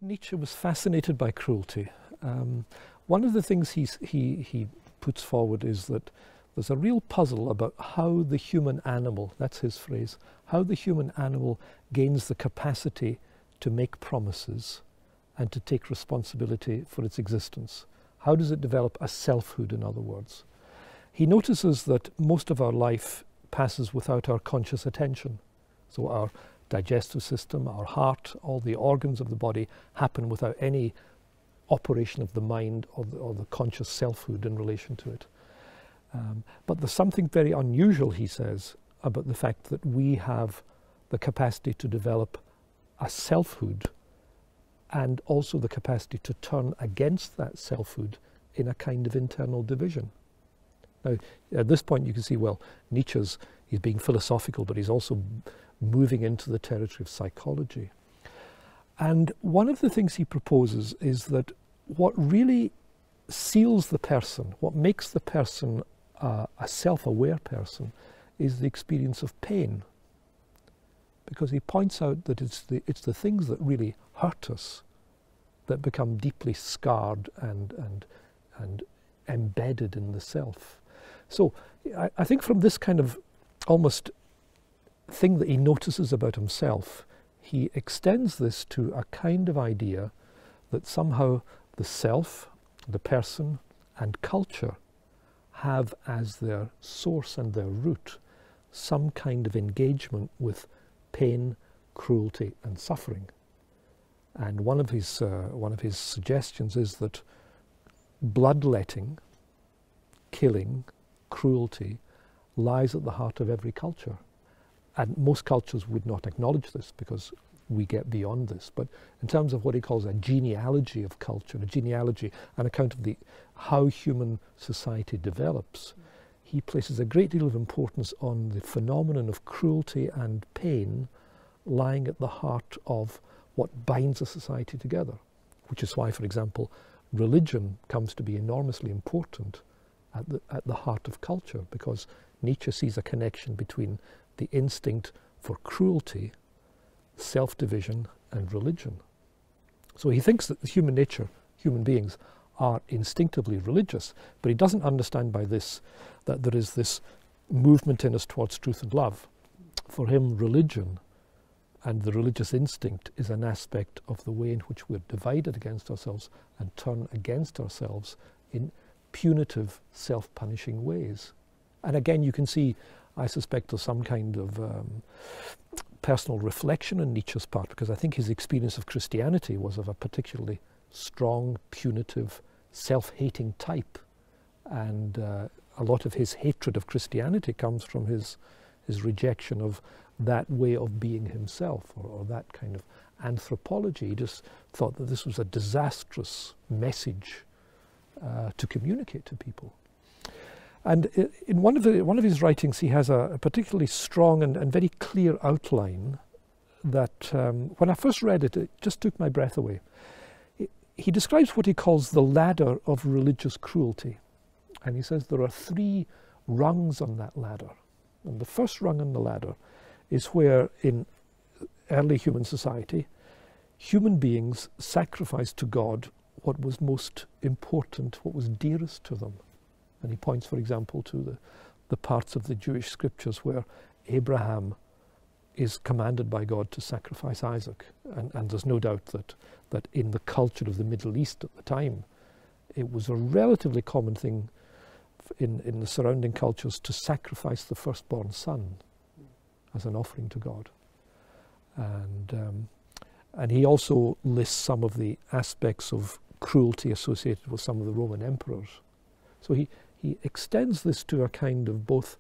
Nietzsche was fascinated by cruelty. One of the things he puts forward is that there's a real puzzle about how the human animal, that's his phrase, how the human animal gains the capacity to make promises and to take responsibility for its existence. How does it develop a selfhood, in other words? He notices that most of our life passes without our conscious attention. So our digestive system, our heart, all the organs of the body happen without any operation of the mind or the conscious selfhood in relation to it. But there's something very unusual, he says, about the fact that we have the capacity to develop a selfhood and also the capacity to turn against that selfhood in a kind of internal division. Now, at this point you can see, well, he's being philosophical, but he's also moving into the territory of psychology. And one of the things he proposes is that what really seals the person, what makes the person a self-aware person, is the experience of pain. Because he points out that it's the things that really hurt us that become deeply scarred and embedded in the self. So I think from this kind of almost thing that he notices about himself, he extends this to a kind of idea that somehow the self, the person, and culture have as their source and their root some kind of engagement with pain, cruelty, and suffering. And one of his suggestions is that bloodletting, killing, cruelty lies at the heart of every culture. And most cultures would not acknowledge this because we get beyond this. But in terms of what he calls a genealogy of culture, a genealogy, an account of how human society develops, he places a great deal of importance on the phenomenon of cruelty and pain lying at the heart of what binds a society together, which is why, for example, religion comes to be enormously important at the heart of culture, because Nietzsche sees a connection between the instinct for cruelty, self-division, and religion. So he thinks that the human nature, human beings, are instinctively religious, but he doesn't understand by this that there is this movement in us towards truth and love. For him, religion and the religious instinct is an aspect of the way in which we're divided against ourselves and turn against ourselves in punitive, self-punishing ways. And again, you can see, I suspect, there's some kind of personal reflection on Nietzsche's part, because I think his experience of Christianity was of a particularly strong, punitive, self-hating type. And a lot of his hatred of Christianity comes from his rejection of that way of being himself, or that kind of anthropology. He just thought that this was a disastrous message to communicate to people. And in one of his writings, he has a particularly strong and very clear outline that, when I first read it, it just took my breath away. He describes what he calls the ladder of religious cruelty. And he says there are 3 rungs on that ladder. And the first rung on the ladder is where, in early human society, human beings sacrificed to God what was most important, what was dearest to them. And he points, for example, to the parts of the Jewish scriptures where Abraham is commanded by God to sacrifice Isaac. And there's no doubt that in the culture of the Middle East at the time, it was a relatively common thing in the surrounding cultures to sacrifice the firstborn son as an offering to God. And he also lists some of the aspects of cruelty associated with some of the Roman emperors. So he extends this to a kind of both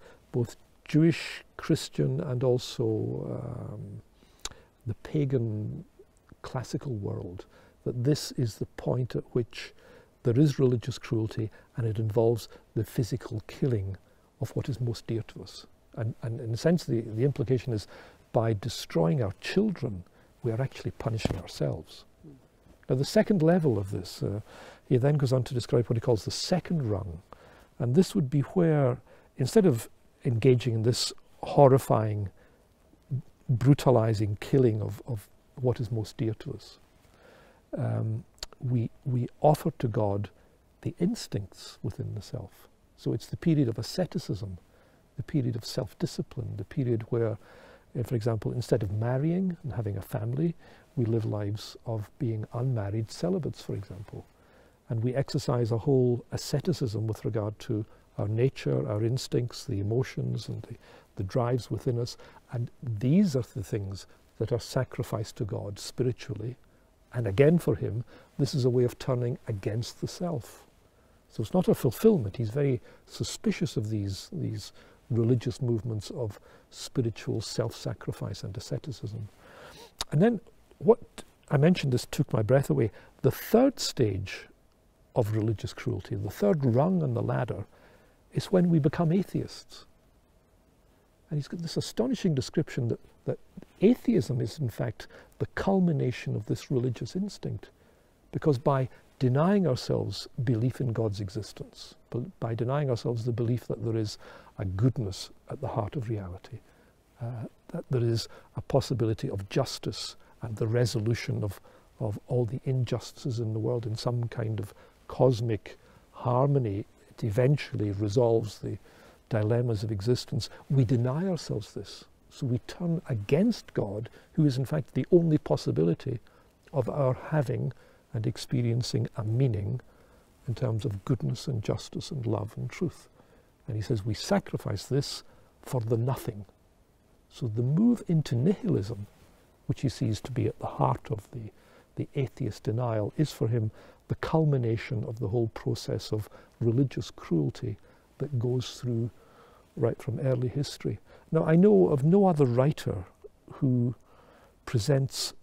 Jewish, Christian, and also the pagan classical world, that this is the point at which there is religious cruelty, and it involves the physical killing of what is most dear to us. And in a sense, the implication is, by destroying our children, we are actually punishing ourselves. Now, the second level of this, he then goes on to describe what he calls the second rung. And this would be where, instead of engaging in this horrifying, brutalizing killing of what is most dear to us, we offer to God the instincts within the self. So it's the period of asceticism, the period of self-discipline, the period where, for example, instead of marrying and having a family, we live lives of being unmarried celibates, for example. And we exercise a whole asceticism with regard to our nature, our instincts, the emotions and the drives within us. And these are the things that are sacrificed to God spiritually. And again, for him, this is a way of turning against the self. So it's not a fulfillment. He's very suspicious of these religious movements of spiritual self-sacrifice and asceticism. And then what I mentioned, this took my breath away. The third stage of religious cruelty, the third rung on the ladder, is when we become atheists. And he's got this astonishing description that atheism is in fact the culmination of this religious instinct, because by denying ourselves belief in God's existence, by denying ourselves the belief that there is a goodness at the heart of reality, that there is a possibility of justice and the resolution of all the injustices in the world in some kind of cosmic harmony, it eventually resolves the dilemmas of existence. We deny ourselves this. So we turn against God, who is in fact the only possibility of our having and experiencing a meaning in terms of goodness and justice and love and truth. And he says we sacrifice this for the nothing. So the move into nihilism, which he sees to be at the heart of the atheist denial, is for him the culmination of the whole process of religious cruelty that goes through right from early history. Now, I know of no other writer who presents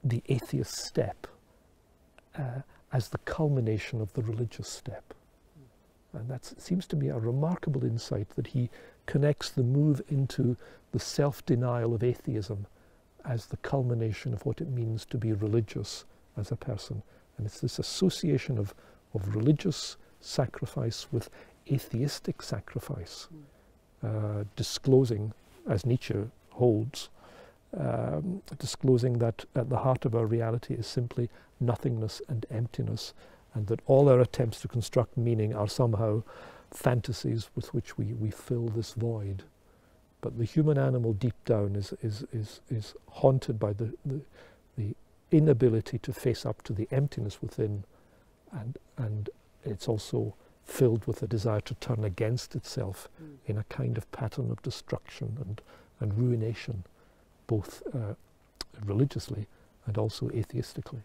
the atheist step as the culmination of the religious step. And that seems to me a remarkable insight, that he connects the move into the self-denial of atheism as the culmination of what it means to be religious as a person. And it's this association of religious sacrifice with atheistic sacrifice, disclosing, as Nietzsche holds, disclosing that at the heart of our reality is simply nothingness and emptiness, and that all our attempts to construct meaning are somehow fantasies with which we fill this void. But the human animal deep down is haunted by the inability to face up to the emptiness within, and it's also filled with a desire to turn against itself in a kind of pattern of destruction and ruination, both religiously and also atheistically.